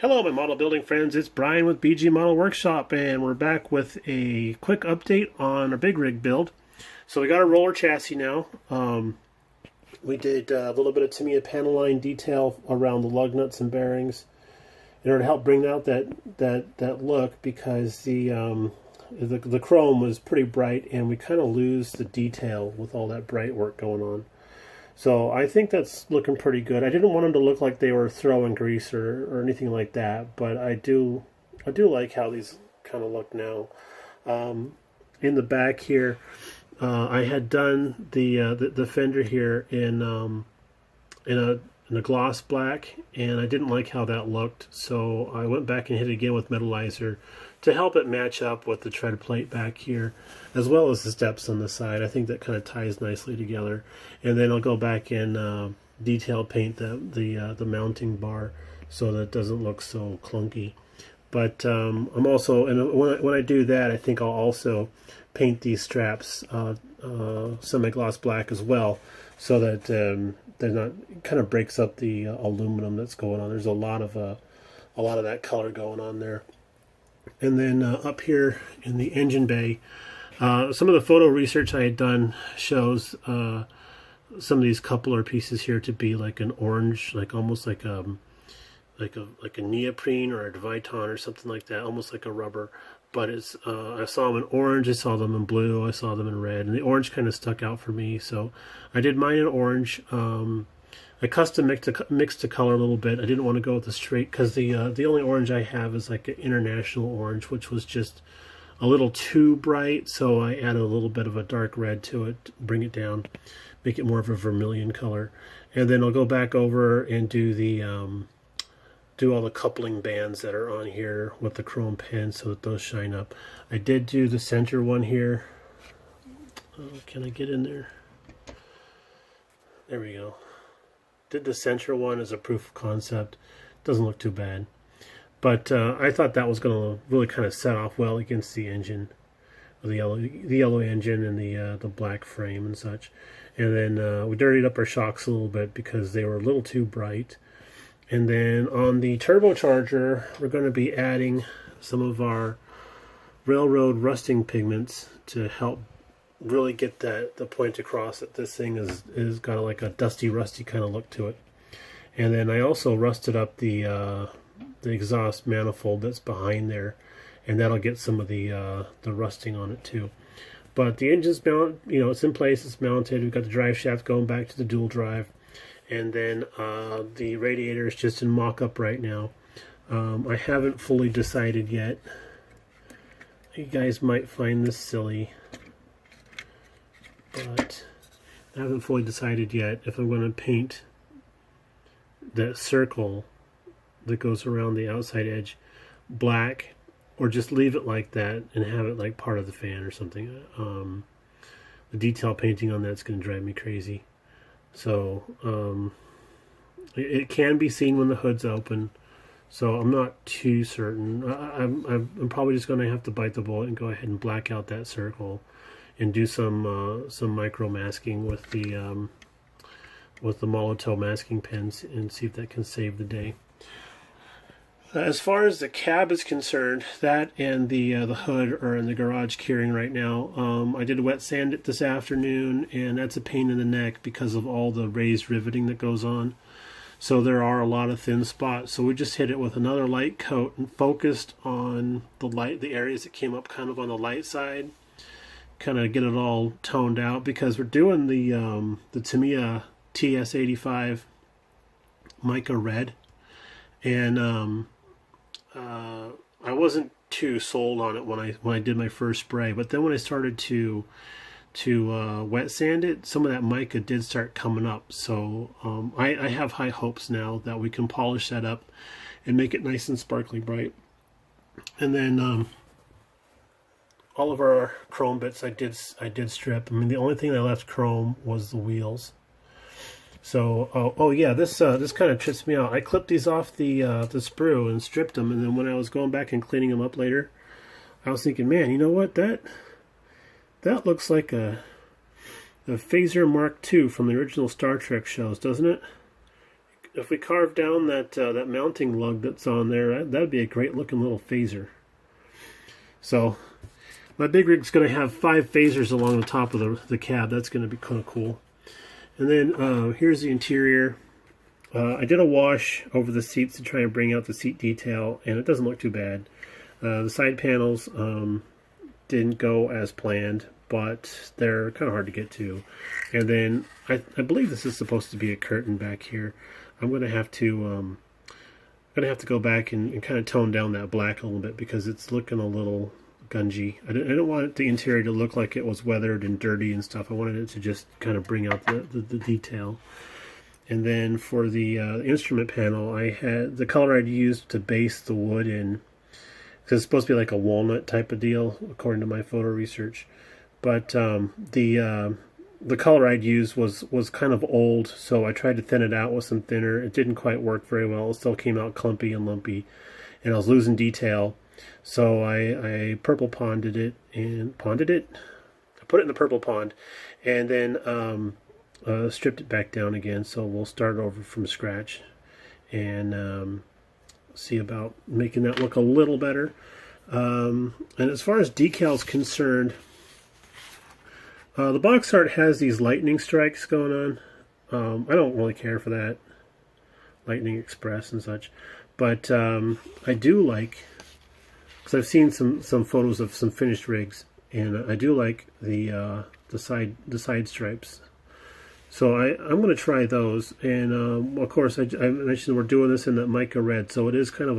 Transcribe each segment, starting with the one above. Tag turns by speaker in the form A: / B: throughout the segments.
A: Hello, my model building friends. It's Brian with BG Model Workshop, and we're back with a quick update on our big rig build. So we got a roller chassis now. We did a little bit of Tamiya panel line detail around the lug nuts and bearings in order to help bring out that look, because the chrome was pretty bright, and we kind of lose the detail with all that bright work going on. So I think that's looking pretty good. I didn't want them to look like they were throwing grease or anything like that, but I do like how these kind of look now. In the back here, I had done the fender here in a gloss black, and I didn't like how that looked, so I went back and hit it again with metallizer to help it match up with the tread plate back here, as well as the steps on the side. I think that kind of ties nicely together. And then I'll go back and detail paint the mounting bar so that it doesn't look so clunky. But I'm also, and when I do that, I think I'll also paint these straps semi-gloss black as well, so that they're not, kind of breaks up the aluminum that's going on. There's a lot of that color going on there. And then up here in the engine bay, some of the photo research I had done shows some of these coupler pieces here to be like an orange, like almost like a neoprene or a Viton or something like that, almost like a rubber. But it's I saw them in orange, I saw them in blue, I saw them in red, and the orange kind of stuck out for me, so I did mine in orange. I custom mixed the color a little bit. I didn't want to go with the straight, because the only orange I have is like an international orange, which was just a little too bright, so I added a little bit of a dark red to it, bring it down, make it more of a vermilion color. And then I'll go back over and do all the coupling bands that are on here with the chrome pen so that those shine up. I did do the center one here. Can I get in there? There we go. Did the center one as a proof of concept. Doesn't look too bad. But I thought that was going to really kind of set off well against the engine, the yellow engine and the black frame and such. And then we dirtied up our shocks a little bit because they were a little too bright. And then on the turbocharger, we're going to be adding some of our railroad rusting pigments to help really get the point across that this thing is got like a dusty, rusty kind of look to it. And then I also rusted up the exhaust manifold that's behind there, and that'll get some of the rusting on it too. But the engine's mount, it's in place, it's mounted. We've got the drive shaft going back to the dual drive. And then the radiator is just in mock-up right now. I haven't fully decided yet. You guys might find this silly, but I haven't fully decided yet if I'm going to paint that circle that goes around the outside edge black, or just leave it like that and have it like part of the fan or something. The detail painting on that's going to drive me crazy. So it can be seen when the hood's open, so I'm not too certain. I'm probably just going to have to bite the bullet and go ahead and black out that circle and do some micro masking with the Molotow masking pens and see if that can save the day. As far as the cab is concerned, that and the hood are in the garage curing right now. I did wet sand it this afternoon, and that's a pain in the neck because of all the raised riveting that goes on. So there are a lot of thin spots. So we just hit it with another light coat and focused on the areas that came up kind of on the light side, kind of get it all toned out, because we're doing the Tamiya TS85 mica red, and I wasn't too sold on it when I did my first spray, but then when I started to wet sand it, some of that mica did start coming up. So I have high hopes now that we can polish that up and make it nice and sparkly bright. And then all of our chrome bits I did strip. I mean, the only thing that left chrome was the wheels. So, oh yeah, this kind of trips me out. I clipped these off the sprue and stripped them, and then when I was going back and cleaning them up later, I was thinking, man, you know what? That looks like a Phaser Mark II from the original Star Trek shows, doesn't it? if we carve down that that mounting lug that's on there, that'd be a great looking little phaser. So my big rig's going to have 5 phasers along the top of the cab. That's going to be kind of cool. And then here's the interior. I did a wash over the seats to try and bring out the seat detail, and it doesn't look too bad. The side panels didn't go as planned, but they're kind of hard to get to. And then I believe this is supposed to be a curtain back here. I'm going to have to go back and kind of tone down that black a little bit because it's looking a little gungy. I don't want the interior to look like it was weathered and dirty and stuff. I wanted it to just kind of bring out the detail. And then for the instrument panel, I had the color I'd used to base the wood in, because it's supposed to be like a walnut type of deal, according to my photo research. But the color I'd used was kind of old, so I tried to thin it out with some thinner. It didn't quite work very well. It still came out clumpy and lumpy, and I was losing detail. So I purple ponded it. I put it in the purple pond, and then stripped it back down again. So we'll start over from scratch and see about making that look a little better. And as far as decals concerned, the box art has these lightning strikes going on. I don't really care for that, Lightning Express and such, but I do like, because I've seen some photos of some finished rigs, and I do like the side stripes. So I'm going to try those, and of course I mentioned we're doing this in that mica red, so it is kind of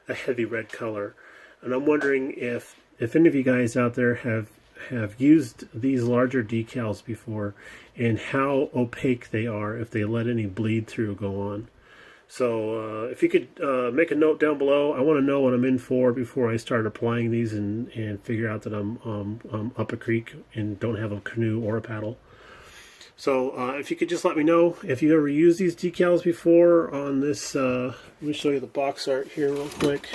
A: a heavy red color, and I'm wondering if any of you guys out there have used these larger decals before, and how opaque they are if they let any bleed through go on. So if you could make a note down below, I want to know what I'm in for before I start applying these and figure out that I'm up a creek and don't have a canoe or a paddle. So if you could just let me know if you ever used these decals before on this. Let me show you the box art here real quick.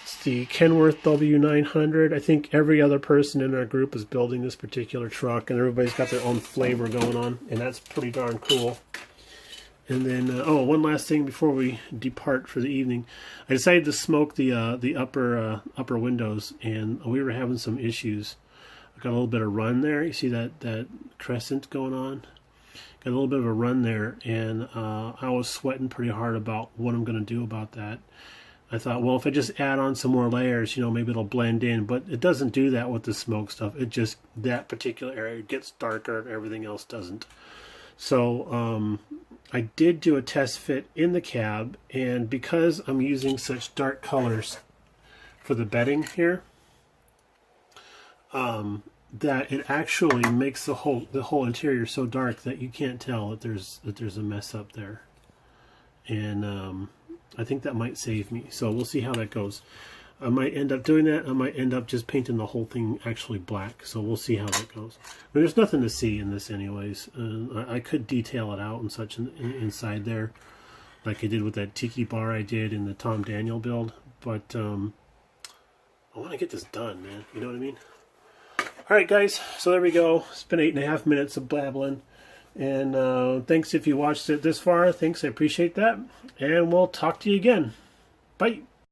A: It's the Kenworth W900. I think every other person in our group is building this particular truck, and everybody's got their own flavor going on, and that's pretty darn cool. And then, one last thing before we depart for the evening. I decided to smoke the upper windows, and we were having some issues. I got a little bit of run there. You see that crescent going on? Got a little bit of a run there, and I was sweating pretty hard about what I'm going to do about that. I thought, well, if I just add on some more layers, maybe it'll blend in. But it doesn't do that with the smoke stuff. It just, that particular area gets darker and everything else doesn't. So I did do a test fit in the cab, and because I'm using such dark colors for the bedding here, that it actually makes the whole interior so dark that you can't tell that there's a mess up there. And I think that might save me. So we'll see how that goes. I might end up doing that. I might end up just painting the whole thing actually black. So we'll see how that goes. But there's nothing to see in this anyways. I could detail it out and such inside there, like I did with that tiki bar I did in the Tom Daniel build. But I want to get this done, man. You know what I mean? Alright guys, so there we go. It's been 8.5 minutes of blabbling. And thanks if you watched it this far. Thanks, I appreciate that. And we'll talk to you again. Bye.